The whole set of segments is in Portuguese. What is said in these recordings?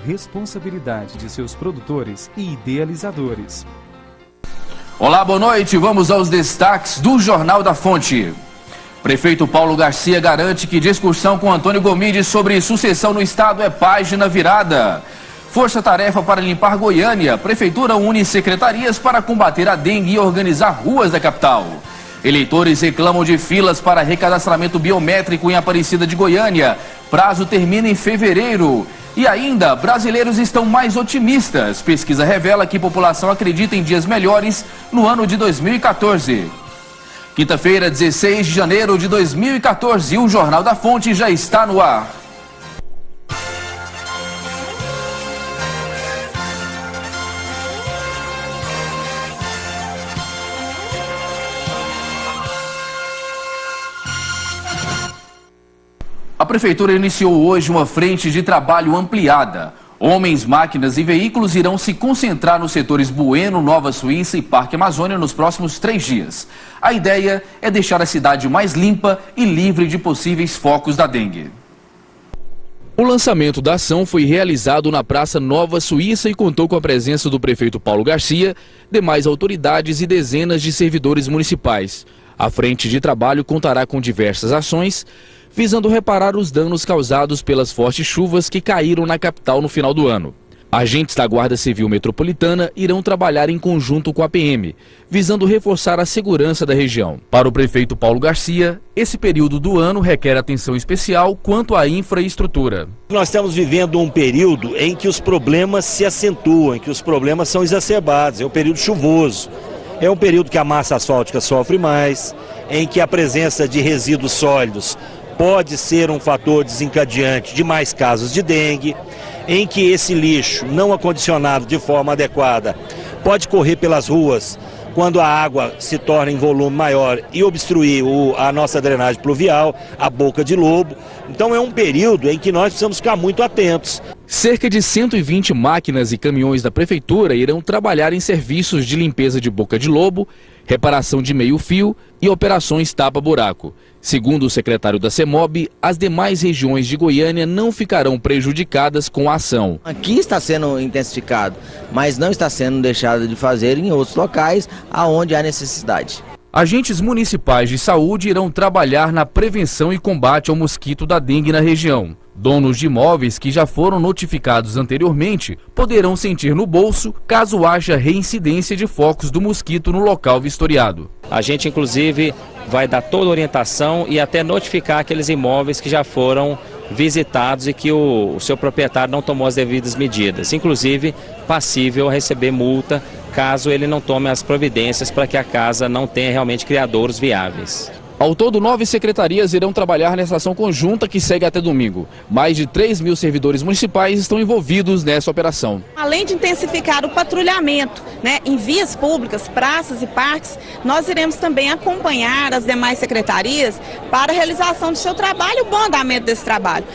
Responsabilidade de seus produtores e idealizadores. Olá, boa noite. Vamos aos destaques do Jornal da Fonte. Prefeito Paulo Garcia garante que discussão com Antônio Gomide sobre sucessão no estado é página virada. Força-tarefa para limpar Goiânia. Prefeitura une secretarias para combater a dengue e organizar ruas da capital. Eleitores reclamam de filas para recadastramento biométrico em Aparecida de Goiânia. Prazo termina em fevereiro. E ainda, brasileiros estão mais otimistas. Pesquisa revela que a população acredita em dias melhores no ano de 2014. Quinta-feira, 16 de janeiro de 2014, o Jornal da Fonte já está no ar. A Prefeitura iniciou hoje uma frente de trabalho ampliada. Homens, máquinas e veículos irão se concentrar nos setores Bueno, Nova Suíça e Parque Amazônia nos próximos 3 dias. A ideia é deixar a cidade mais limpa e livre de possíveis focos da dengue. O lançamento da ação foi realizado na Praça Nova Suíça e contou com a presença do prefeito Paulo Garcia, demais autoridades e dezenas de servidores municipais. A frente de trabalho contará com diversas ações, visando reparar os danos causados pelas fortes chuvas que caíram na capital no final do ano. Agentes da Guarda Civil Metropolitana irão trabalhar em conjunto com a PM, visando reforçar a segurança da região. Para o prefeito Paulo Garcia, esse período do ano requer atenção especial quanto à infraestrutura. Nós estamos vivendo um período em que os problemas se acentuam, em que os problemas são exacerbados, é um período chuvoso. É um período que a massa asfáltica sofre mais, em que a presença de resíduos sólidos pode ser um fator desencadeante de mais casos de dengue, em que esse lixo não acondicionado de forma adequada pode correr pelas ruas quando a água se torna em volume maior e obstruir a nossa drenagem pluvial, a boca de lobo. Então é um período em que nós precisamos ficar muito atentos. Cerca de 120 máquinas e caminhões da Prefeitura irão trabalhar em serviços de limpeza de boca de lobo, reparação de meio-fio e operações tapa-buraco. Segundo o secretário da CEMOB, as demais regiões de Goiânia não ficarão prejudicadas com a ação. Aqui está sendo intensificado, mas não está sendo deixado de fazer em outros locais aonde há necessidade. Agentes municipais de saúde irão trabalhar na prevenção e combate ao mosquito da dengue na região. Donos de imóveis que já foram notificados anteriormente poderão sentir no bolso caso haja reincidência de focos do mosquito no local vistoriado. A gente, inclusive, vai dar toda a orientação e até notificar aqueles imóveis que já foram visitados e que o seu proprietário não tomou as devidas medidas, inclusive passível a receber multa caso ele não tome as providências para que a casa não tenha realmente criadouros viáveis. Ao todo, 9 secretarias irão trabalhar nessa ação conjunta que segue até domingo. Mais de 3.000 servidores municipais estão envolvidos nessa operação. Além de intensificar o patrulhamento, em vias públicas, praças e parques, nós iremos também acompanhar as demais secretarias para a realização do seu trabalho e o bom andamento desse trabalho.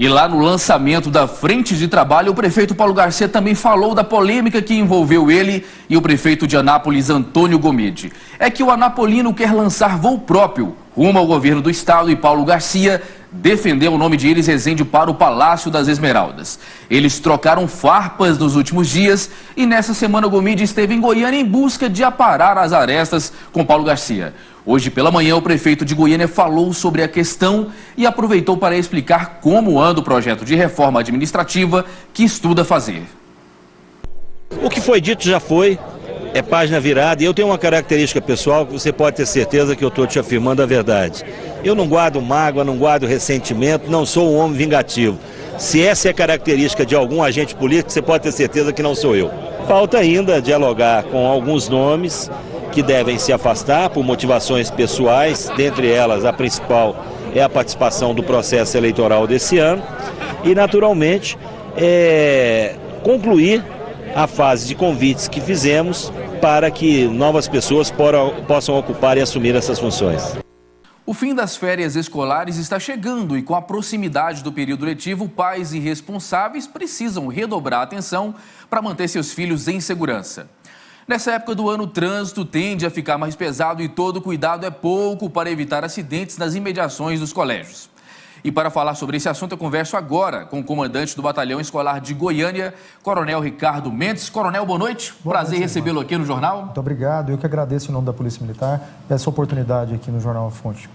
E lá no lançamento da frente de trabalho, o prefeito Paulo Garcia também falou da polêmica que envolveu ele e o prefeito de Anápolis, Antônio Gomide. É que o anapolino quer lançar voo próprio rumo ao governo do estado e Paulo Garcia defendeu o nome de Iris Rezende para o Palácio das Esmeraldas. Eles trocaram farpas nos últimos dias e nessa semana Gomide esteve em Goiânia em busca de aparar as arestas com Paulo Garcia. Hoje pela manhã o prefeito de Goiânia falou sobre a questão e aproveitou para explicar como anda o projeto de reforma administrativa que estuda fazer. O que foi dito já foi, é página virada e eu tenho uma característica pessoal que você pode ter certeza que eu estou te afirmando a verdade. Eu não guardo mágoa, não guardo ressentimento, não sou um homem vingativo. Se essa é a característica de algum agente político, você pode ter certeza que não sou eu. Falta ainda dialogar com alguns nomes que devem se afastar por motivações pessoais, dentre elas a principal é a participação do processo eleitoral desse ano e naturalmente concluir a fase de convites que fizemos para que novas pessoas possam ocupar e assumir essas funções. O fim das férias escolares está chegando e com a proximidade do período letivo, pais e responsáveis precisam redobrar a atenção para manter seus filhos em segurança. Nessa época do ano, o trânsito tende a ficar mais pesado e todo cuidado é pouco para evitar acidentes nas imediações dos colégios. E para falar sobre esse assunto, eu converso agora com o comandante do Batalhão Escolar de Goiânia, Coronel Ricardo Mendes. Coronel, boa noite. Prazer recebê-lo aqui no Jornal. Muito obrigado. Eu que agradeço em nome da Polícia Militar essa oportunidade aqui no Jornal A Fonte.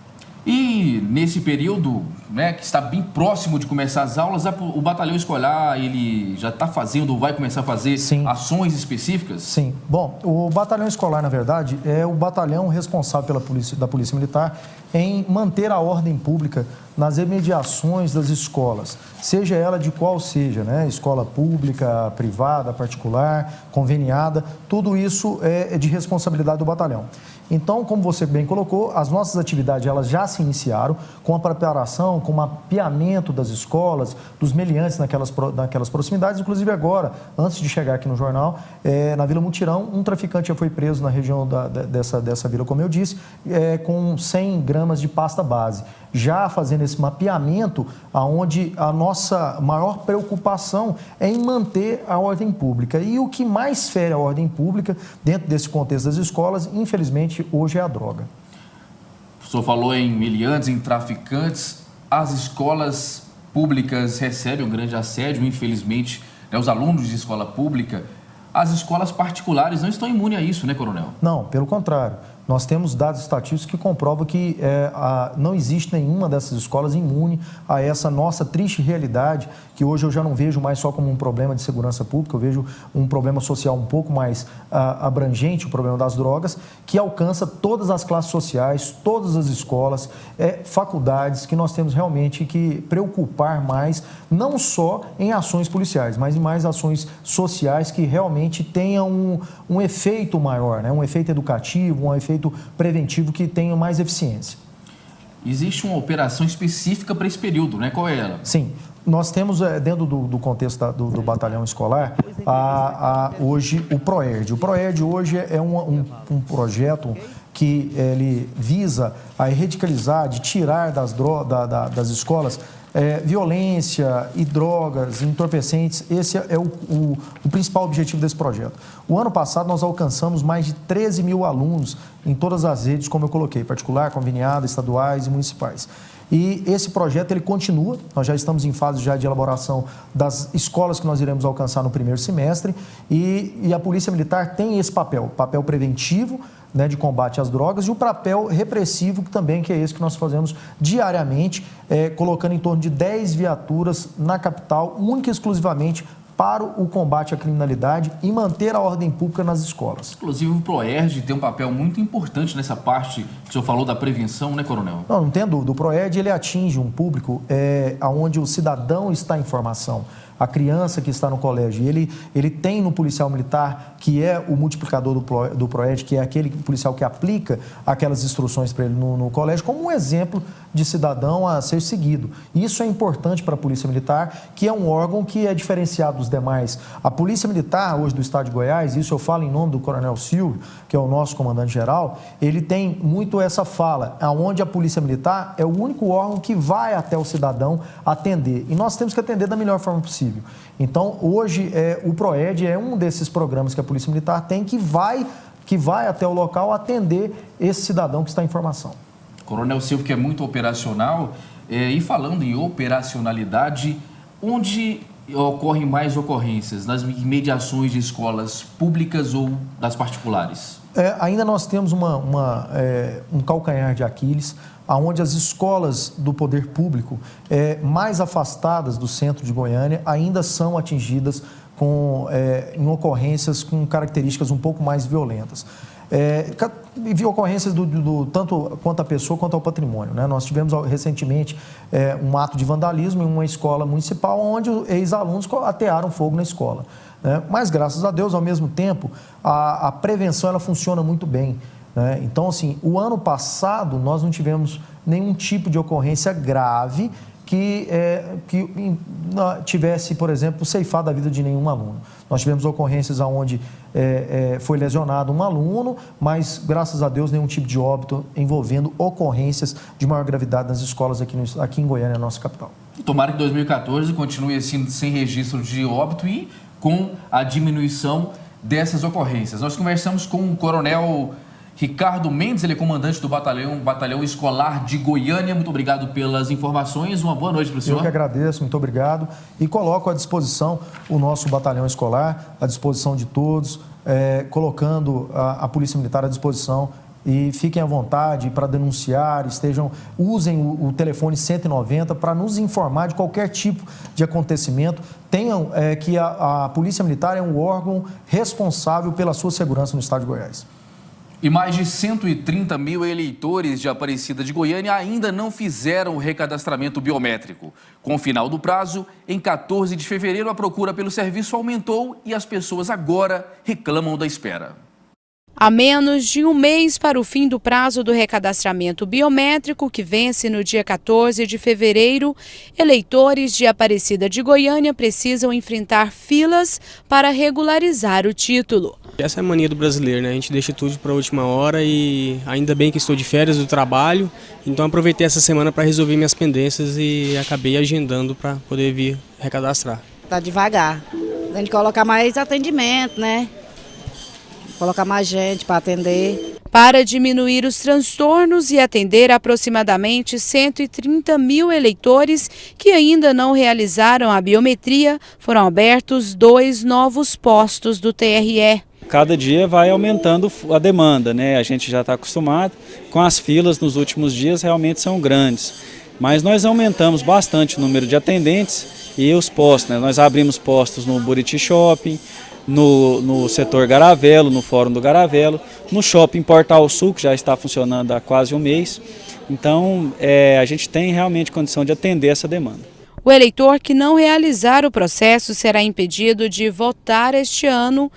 E nesse período, né, que está bem próximo de começar as aulas, o batalhão escolar, ele já está fazendo ou vai começar a fazer ações específicas? Sim. Bom, o batalhão escolar, na verdade, é o batalhão responsável da Polícia Militar em manter a ordem pública nas imediações das escolas, seja ela de qual seja, né? Escola pública, privada, particular, conveniada, tudo isso é de responsabilidade do batalhão. Então, como você bem colocou, as nossas atividades elas já se iniciaram com a preparação, com o mapeamento das escolas, dos meliantes naquelas proximidades. Inclusive agora, antes de chegar aqui no jornal, na Vila Mutirão, um traficante já foi preso na região dessa vila, como eu disse, com 100 gramas de pasta base. Já fazendo esse mapeamento, onde a nossa maior preocupação é em manter a ordem pública. E o que mais fere a ordem pública, dentro desse contexto das escolas, infelizmente, hoje é a droga. O senhor falou em meliantes, em traficantes. As escolas públicas recebem um grande assédio, infelizmente, né, os alunos de escola pública. As escolas particulares não estão imunes a isso, né, Coronel? Não, pelo contrário. Nós temos dados estatísticos que comprovam que não existe nenhuma dessas escolas imune a essa nossa triste realidade, que hoje eu já não vejo mais só como um problema de segurança pública, eu vejo um problema social um pouco mais abrangente, o problema das drogas, que alcança todas as classes sociais, todas as escolas, faculdades, que nós temos realmente que preocupar mais, não só em ações policiais, mas em mais ações sociais que realmente tenham um efeito maior, né? Um efeito educativo, um efeito preventivo que tenha mais eficiência. Existe uma operação específica para esse período, né? Qual é ela? Sim. Nós temos, dentro do contexto do batalhão escolar, hoje o PROERD. O PROERD hoje é um projeto que ele visa a radicalizar, de tirar das escolas violência e drogas, entorpecentes. Esse é o principal objetivo desse projeto. O ano passado nós alcançamos mais de 13 mil alunos em todas as redes, como eu coloquei, particular, conveniada, estaduais e municipais. E esse projeto ele continua, nós já estamos em fase já de elaboração das escolas que nós iremos alcançar no primeiro semestre e a Polícia Militar tem esse papel preventivo, né, de combate às drogas e o papel repressivo também, que é esse que nós fazemos diariamente, colocando em torno de 10 viaturas na capital, única e exclusivamente para o combate à criminalidade e manter a ordem pública nas escolas. Inclusive o PROERD tem um papel muito importante nessa parte que o senhor falou da prevenção, né, Coronel? Não tem dúvida. O PROERD ele atinge um público onde o cidadão está em formação. A criança que está no colégio, ele tem no policial militar, que é o multiplicador do PROERD, que é aquele policial que aplica aquelas instruções para ele no colégio, como um exemplo de cidadão a ser seguido. Isso é importante para a Polícia Militar, que é um órgão que é diferenciado dos demais. A Polícia Militar, hoje do Estado de Goiás, isso eu falo em nome do Coronel Silvio, que é o nosso comandante-geral, ele tem muito essa fala, onde a Polícia Militar é o único órgão que vai até o cidadão atender. E nós temos que atender da melhor forma possível. Então, hoje, o PROERD é um desses programas que a Polícia Militar tem que vai até o local atender esse cidadão que está em formação. Coronel Silvio, que é muito operacional, e falando em operacionalidade, onde ocorrem mais ocorrências? Nas imediações de escolas públicas ou das particulares? Ainda nós temos um calcanhar de Aquiles, onde as escolas do poder público mais afastadas do centro de Goiânia ainda são atingidas em ocorrências com características um pouco mais violentas. Vi ocorrências tanto quanto à pessoa quanto ao patrimônio, né? Nós tivemos recentemente um ato de vandalismo em uma escola municipal onde ex-alunos atearam fogo na escola, né? Mas, graças a Deus, ao mesmo tempo, a prevenção ela funciona muito bem, né? Então, assim, o ano passado nós não tivemos nenhum tipo de ocorrência grave que tivesse, por exemplo, ceifado a vida de nenhum aluno. Nós tivemos ocorrências onde foi lesionado um aluno, mas, graças a Deus, nenhum tipo de óbito envolvendo ocorrências de maior gravidade nas escolas aqui em Goiânia, nossa capital. Tomara que 2014 continue assim, sem registro de óbito e com a diminuição dessas ocorrências. Nós conversamos com o Coronel Ricardo Mendes, ele é comandante do batalhão escolar de Goiânia. Muito obrigado pelas informações. Uma boa noite para o senhor. Eu que agradeço, muito obrigado. E coloco à disposição o nosso batalhão escolar, à disposição de todos, colocando a Polícia Militar à disposição. E fiquem à vontade para denunciar, usem o telefone 190 para nos informar de qualquer tipo de acontecimento. Tenham que a Polícia Militar é um órgão responsável pela sua segurança no estado de Goiás. E mais de 130 mil eleitores de Aparecida de Goiânia ainda não fizeram o recadastramento biométrico. Com o final do prazo, em 14 de fevereiro, a procura pelo serviço aumentou e as pessoas agora reclamam da espera. Há menos de um mês para o fim do prazo do recadastramento biométrico, que vence no dia 14 de fevereiro, eleitores de Aparecida de Goiânia precisam enfrentar filas para regularizar o título. Essa é a mania do brasileiro, né? A gente deixa tudo para a última hora e ainda bem que estou de férias do trabalho, então aproveitei essa semana para resolver minhas pendências e acabei agendando para poder vir recadastrar. Tá devagar, tem que colocar mais atendimento, né? Colocar mais gente para atender. Para diminuir os transtornos e atender aproximadamente 130 mil eleitores que ainda não realizaram a biometria, foram abertos 2 novos postos do TRE. Cada dia vai aumentando a demanda, né? A gente já está acostumado com as filas nos últimos dias, realmente são grandes. Mas nós aumentamos bastante o número de atendentes e os postos, né? Nós abrimos postos no Buriti Shopping, no setor Garavelo, no Fórum do Garavelo, no Shopping Portal Sul, que já está funcionando há quase um mês. Então, a gente tem realmente condição de atender essa demanda. O eleitor que não realizar o processo será impedido de votar este ano,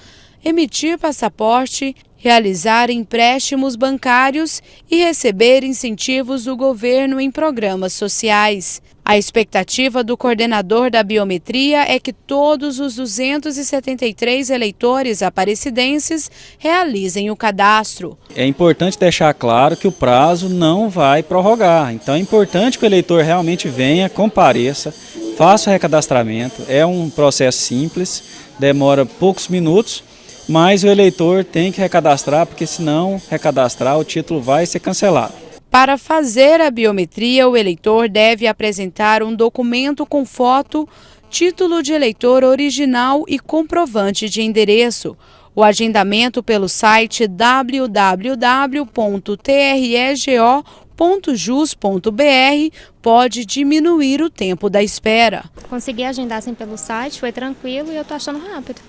emitir passaporte, realizar empréstimos bancários e receber incentivos do governo em programas sociais. A expectativa do coordenador da biometria é que todos os 273 eleitores aparecidenses realizem o cadastro. É importante deixar claro que o prazo não vai prorrogar. Então é importante que o eleitor realmente venha, compareça, faça o recadastramento. É um processo simples, demora poucos minutos, mas o eleitor tem que recadastrar, porque se não recadastrar, o título vai ser cancelado. Para fazer a biometria, o eleitor deve apresentar um documento com foto, título de eleitor original e comprovante de endereço. O agendamento pelo site www.trego.jus.br pode diminuir o tempo da espera. Consegui agendar assim pelo site, foi tranquilo e eu estou achando rápido.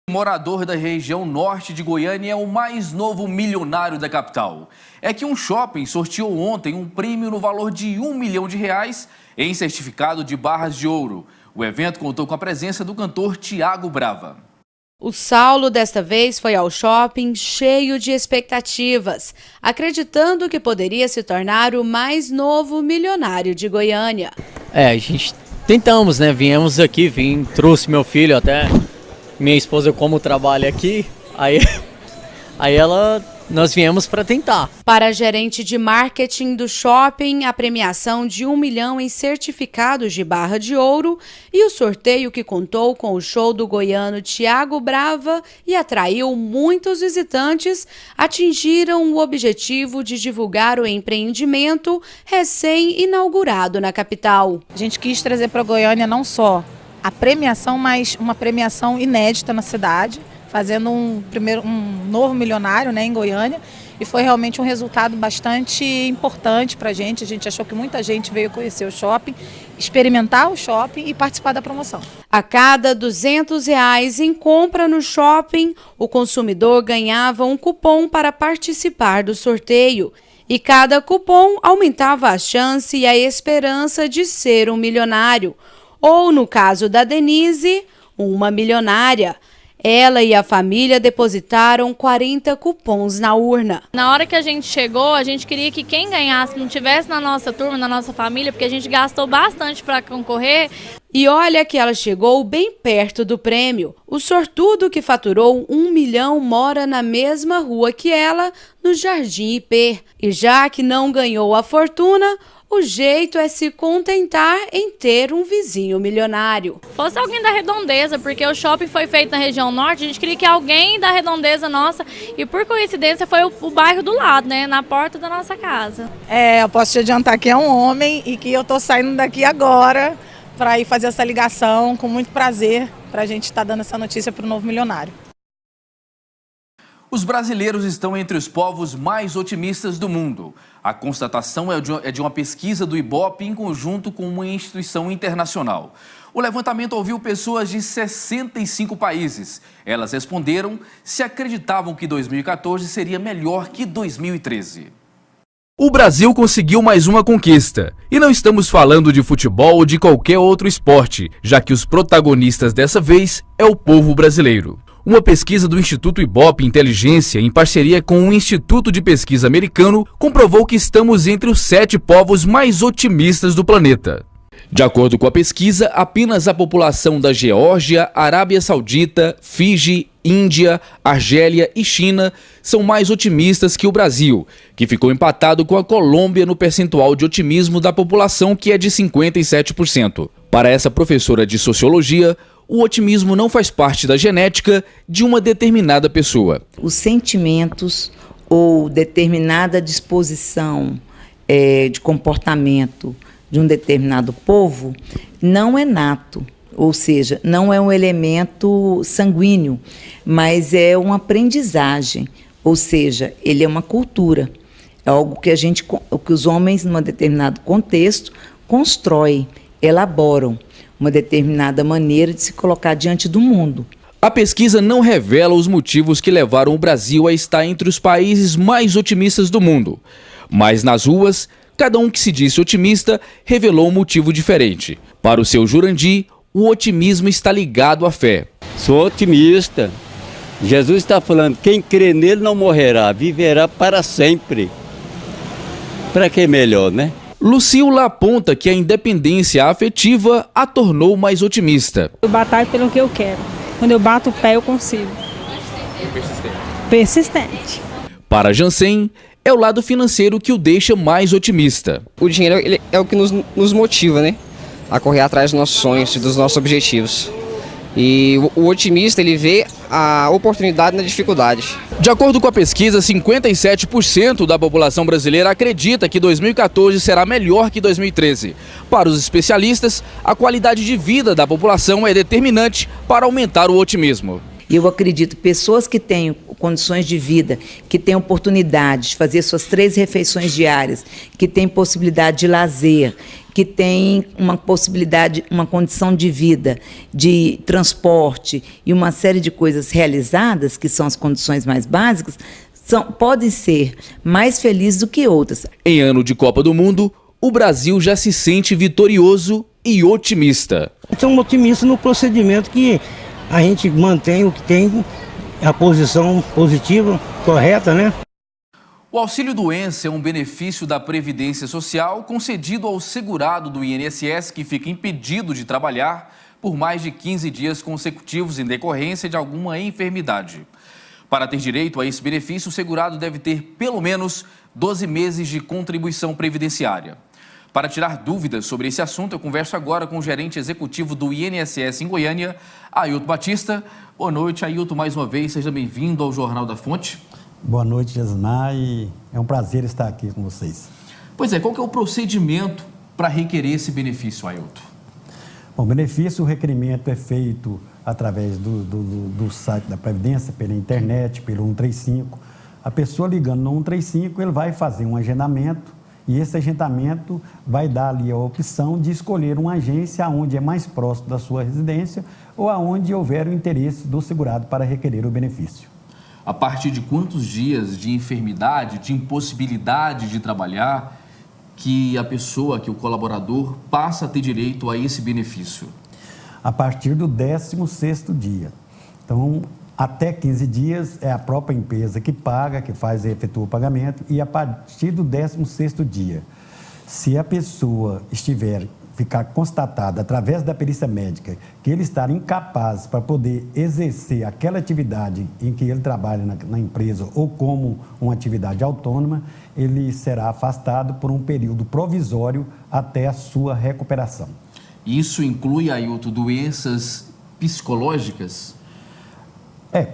O morador da região norte de Goiânia é o mais novo milionário da capital. É que um shopping sorteou ontem um prêmio no valor de R$1 milhão em certificado de barras de ouro. O evento contou com a presença do cantor Tiago Brava. O Saulo desta vez foi ao shopping cheio de expectativas, acreditando que poderia se tornar o mais novo milionário de Goiânia. A gente tentamos, né? Viemos aqui, trouxe meu filho até. Minha esposa, como trabalha aqui, aí nós viemos para tentar. Para a gerente de marketing do shopping, a premiação de R$1 milhão em certificados de barra de ouro e o sorteio que contou com o show do goiano Tiago Brava e atraiu muitos visitantes, atingiram o objetivo de divulgar o empreendimento recém-inaugurado na capital. A gente quis trazer para Goiânia não só a premiação, mas uma premiação inédita na cidade, fazendo um novo milionário, né, em Goiânia, e foi realmente um resultado bastante importante para a gente achou que muita gente veio conhecer o shopping, experimentar o shopping e participar da promoção. A cada R$200 em compra no shopping, o consumidor ganhava um cupom para participar do sorteio. E cada cupom aumentava a chance e a esperança de ser um milionário. Ou, no caso da Denise, uma milionária. Ela e a família depositaram 40 cupons na urna. Na hora que a gente chegou, a gente queria que quem ganhasse não estivesse na nossa turma, na nossa família, porque a gente gastou bastante para concorrer. E olha que ela chegou bem perto do prêmio. O sortudo que faturou R$1 milhão mora na mesma rua que ela, no Jardim IP. E já que não ganhou a fortuna, o jeito é se contentar em ter um vizinho milionário. Fosse alguém da Redondeza, porque o shopping foi feito na região norte, a gente queria que alguém da Redondeza nossa, e por coincidência foi o bairro do lado, né, na porta da nossa casa. Eu posso te adiantar que é um homem e que eu tô saindo daqui agora para ir fazer essa ligação com muito prazer para a gente estar dando essa notícia para o novo milionário. Os brasileiros estão entre os povos mais otimistas do mundo. A constatação é de uma pesquisa do IBOPE em conjunto com uma instituição internacional. O levantamento ouviu pessoas de 65 países. Elas responderam se acreditavam que 2014 seria melhor que 2013. O Brasil conseguiu mais uma conquista. E não estamos falando de futebol ou de qualquer outro esporte, já que os protagonistas dessa vez é o povo brasileiro. Uma pesquisa do Instituto IBOPE Inteligência, em parceria com um instituto de pesquisa americano, comprovou que estamos entre os 7 povos mais otimistas do planeta. De acordo com a pesquisa, apenas a população da Geórgia, Arábia Saudita, Fiji, Índia, Argélia e China são mais otimistas que o Brasil, que ficou empatado com a Colômbia no percentual de otimismo da população, que é de 57%. Para essa professora de sociologia, o otimismo não faz parte da genética de uma determinada pessoa. Os sentimentos ou determinada disposição de comportamento de um determinado povo não é nato, ou seja, não é um elemento sanguíneo, mas é uma aprendizagem, ou seja, ele é uma cultura, é algo que que os homens, num determinado contexto, constroem, elaboram uma determinada maneira de se colocar diante do mundo. A pesquisa não revela os motivos que levaram o Brasil a estar entre os países mais otimistas do mundo. Mas nas ruas, cada um que se disse otimista revelou um motivo diferente. Para o seu Jurandir, o otimismo está ligado à fé. Sou otimista. Jesus está falando, quem crê nele não morrerá, viverá para sempre. Para que melhor, né? Lucila aponta que a independência afetiva a tornou mais otimista. Eu batalho pelo que eu quero. Quando eu bato o pé, eu consigo. Persistente. Para Jansen, é o lado financeiro que o deixa mais otimista. O dinheiro é o que nos motiva, né? A correr atrás dos nossos sonhos e dos nossos objetivos. E o otimista, ele vê a oportunidade na dificuldade. De acordo com a pesquisa, 57% da população brasileira acredita que 2014 será melhor que 2013. Para os especialistas, a qualidade de vida da população é determinante para aumentar o otimismo. Eu acredito que pessoas que têm condições de vida, que têm oportunidade de fazer suas 3 refeições diárias, que têm possibilidade de lazer, que têm uma possibilidade, uma condição de vida, de transporte e uma série de coisas realizadas, que são as condições mais básicas, podem ser mais felizes do que outras. Em ano de Copa do Mundo, o Brasil já se sente vitorioso e otimista. Sou otimista no procedimento que a gente mantém o que tem, a posição positiva, correta, né? O auxílio-doença é um benefício da Previdência Social concedido ao segurado do INSS que fica impedido de trabalhar por mais de 15 dias consecutivos em decorrência de alguma enfermidade. Para ter direito a esse benefício, o segurado deve ter pelo menos 12 meses de contribuição previdenciária. Para tirar dúvidas sobre esse assunto, eu converso agora com o gerente executivo do INSS em Goiânia, Ailton Batista. Boa noite, Ailton, mais uma vez, seja bem-vindo ao Jornal da Fonte. Boa noite, Jasmar, e é um prazer estar aqui com vocês. Pois é, qual que é o procedimento para requerer esse benefício, Ailton? Bom, o benefício, o requerimento é feito através do site da Previdência, pela internet, pelo 135. A pessoa ligando no 135, ele vai fazer um agendamento, e esse agendamento vai dar ali a opção de escolher uma agência onde é mais próximo da sua residência ou aonde houver o interesse do segurado para requerer o benefício. A partir de quantos dias de enfermidade, de impossibilidade de trabalhar, que a pessoa, que o colaborador, passa a ter direito a esse benefício? A partir do 16º dia. Então, até 15 dias é a própria empresa que paga, que efetua o pagamento, e a partir do 16º dia. Se a pessoa estiver ficar constatado através da perícia médica que ele está incapaz para poder exercer aquela atividade em que ele trabalha na empresa ou como uma atividade autônoma, ele será afastado por um período provisório até a sua recuperação. Isso inclui, Ailton, doenças psicológicas?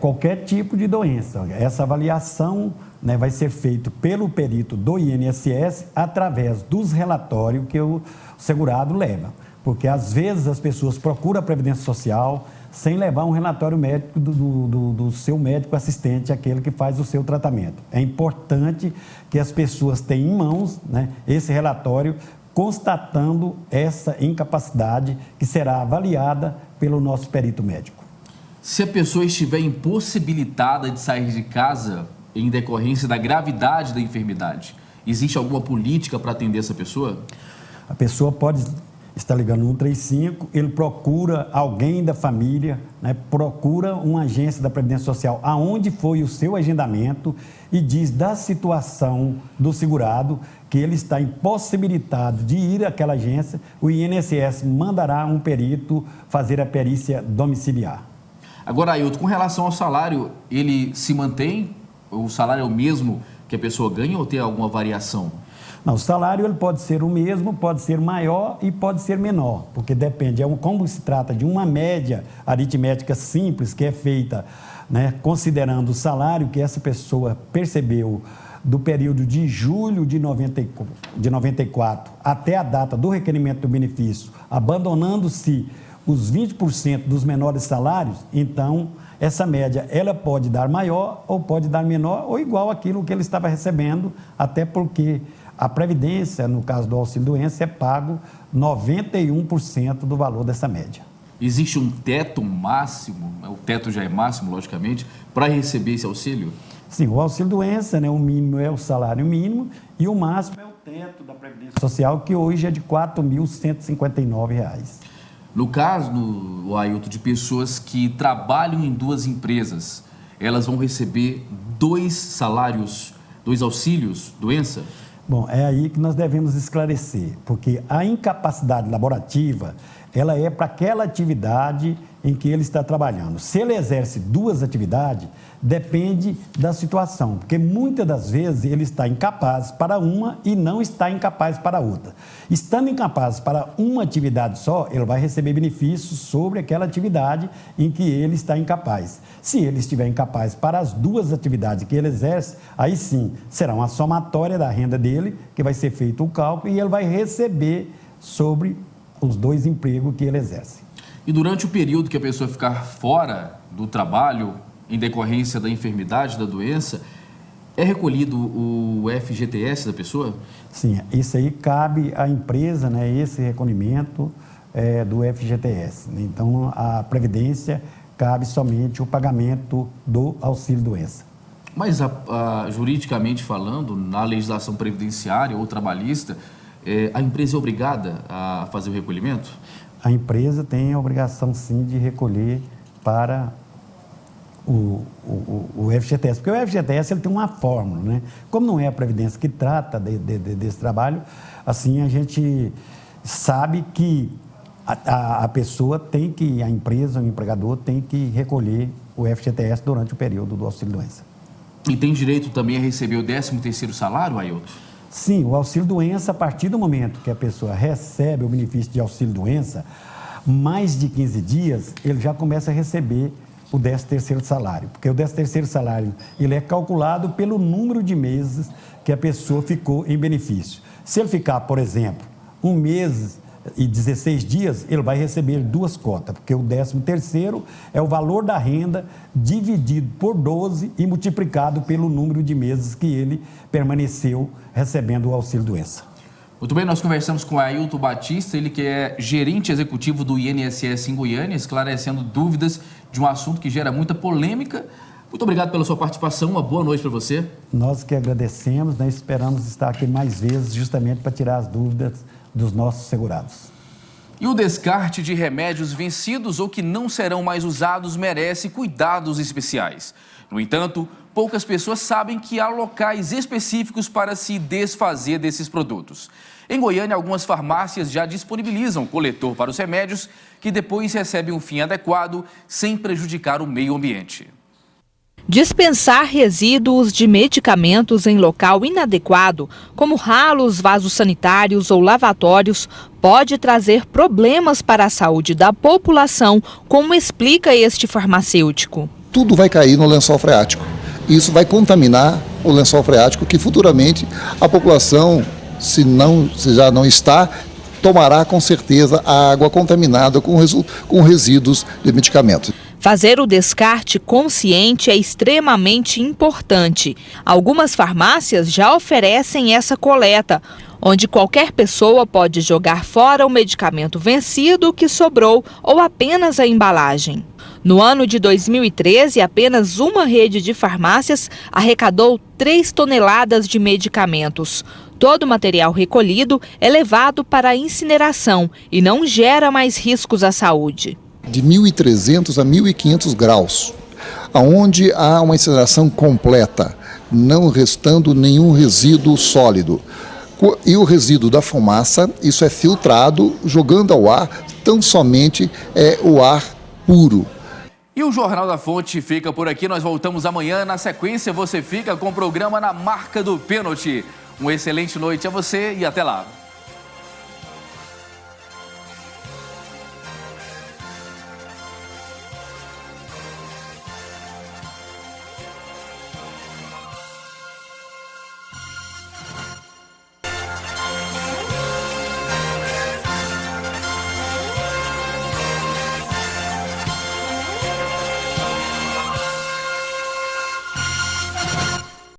Qualquer tipo de doença. Essa avaliação, né, vai ser feita pelo perito do INSS através dos relatórios que o segurado leva. Porque às vezes as pessoas procuram a Previdência Social sem levar um relatório médico do seu médico assistente, aquele que faz o seu tratamento. É importante que as pessoas tenham em mãos, né, esse relatório constatando essa incapacidade que será avaliada pelo nosso perito médico. Se a pessoa estiver impossibilitada de sair de casa em decorrência da gravidade da enfermidade, existe alguma política para atender essa pessoa? A pessoa pode estar ligando no 135, ele procura alguém da família, né, procura uma agência da Previdência Social aonde foi o seu agendamento e diz da situação do segurado que ele está impossibilitado de ir àquela agência, o INSS mandará um perito fazer a perícia domiciliar. Agora, Ailton, com relação ao salário, ele se mantém? O salário é o mesmo que a pessoa ganha ou tem alguma variação? Não, o salário ele pode ser o mesmo, pode ser maior e pode ser menor, porque depende, como se trata de uma média aritmética simples que é feita, né, considerando o salário que essa pessoa percebeu do período de julho de 94 até a data do requerimento do benefício, abandonando-se os 20% dos menores salários, então essa média ela pode dar maior ou pode dar menor ou igual àquilo que ele estava recebendo, até porque a Previdência, no caso do auxílio-doença, é pago 91% do valor dessa média. Existe um teto máximo, o teto já é máximo, logicamente, para receber esse auxílio? Sim, o auxílio-doença, né, o mínimo é o salário mínimo e o máximo é o teto da Previdência Social, que hoje é de R$ 4.159. No caso, Ailton, de pessoas que trabalham em duas empresas, elas vão receber 2 salários, 2 auxílios, doença? Bom, é aí que nós devemos esclarecer, porque a incapacidade laborativa, ela é para aquela atividade em que ele está trabalhando. Se ele exerce 2 atividades, depende da situação, porque muitas das vezes ele está incapaz para uma e não está incapaz para outra. Estando incapaz para uma atividade só, ele vai receber benefícios sobre aquela atividade em que ele está incapaz. Se ele estiver incapaz para as 2 atividades que ele exerce, aí sim, será uma somatória da renda dele, que vai ser feito o cálculo e ele vai receber sobre os 2 empregos que ele exerce. E durante o período que a pessoa ficar fora do trabalho, em decorrência da enfermidade, da doença, é recolhido o FGTS da pessoa? Sim, isso aí cabe à empresa, né, esse recolhimento do FGTS. Então, a Previdência cabe somente o pagamento do auxílio-doença. Mas, juridicamente falando, na legislação previdenciária ou trabalhista, a empresa é obrigada a fazer o recolhimento? A empresa tem a obrigação, sim, de recolher para o FGTS, porque o FGTS ele tem uma fórmula, né? Como não é a Previdência que trata desse trabalho, assim a gente sabe que a pessoa tem que, a empresa, o empregador tem que recolher o FGTS durante o período do auxílio-doença. E tem direito também a receber o 13º salário, Ailton? Sim, o auxílio-doença, a partir do momento que a pessoa recebe o benefício de auxílio-doença, mais de 15 dias, ele já começa a receber o 13º salário, porque o 13º salário ele é calculado pelo número de meses que a pessoa ficou em benefício. Se ele ficar, por exemplo, 1 mês e 16 dias, ele vai receber 2 cotas, porque o 13º é o valor da renda dividido por 12 e multiplicado pelo número de meses que ele permaneceu recebendo o auxílio-doença. Muito bem, nós conversamos com Ailton Batista, ele que é gerente executivo do INSS em Goiânia, esclarecendo dúvidas de um assunto que gera muita polêmica. Muito obrigado pela sua participação, uma boa noite para você. Nós que agradecemos, né? Esperamos estar aqui mais vezes justamente para tirar as dúvidas dos nossos segurados. E o descarte de remédios vencidos ou que não serão mais usados merece cuidados especiais. No entanto, poucas pessoas sabem que há locais específicos para se desfazer desses produtos. Em Goiânia, algumas farmácias já disponibilizam coletor para os remédios que depois recebem um fim adequado sem prejudicar o meio ambiente. Dispensar resíduos de medicamentos em local inadequado, como ralos, vasos sanitários ou lavatórios, pode trazer problemas para a saúde da população, como explica este farmacêutico. Tudo vai cair no lençol freático. Isso vai contaminar o lençol freático, que futuramente a população, se já não está, tomará com certeza a água contaminada com resíduos de medicamentos. Fazer o descarte consciente é extremamente importante. Algumas farmácias já oferecem essa coleta, onde qualquer pessoa pode jogar fora o medicamento vencido que sobrou ou apenas a embalagem. No ano de 2013, apenas uma rede de farmácias arrecadou 3 toneladas de medicamentos. Todo o material recolhido é levado para a incineração e não gera mais riscos à saúde. De 1.300 a 1.500 graus, onde há uma incineração completa, não restando nenhum resíduo sólido. E o resíduo da fumaça, isso é filtrado, jogando ao ar, tão somente o ar puro. E o Jornal da Fonte fica por aqui, nós voltamos amanhã. Na sequência, você fica com o programa Na Marca do Pênalti. Uma excelente noite a você e até lá.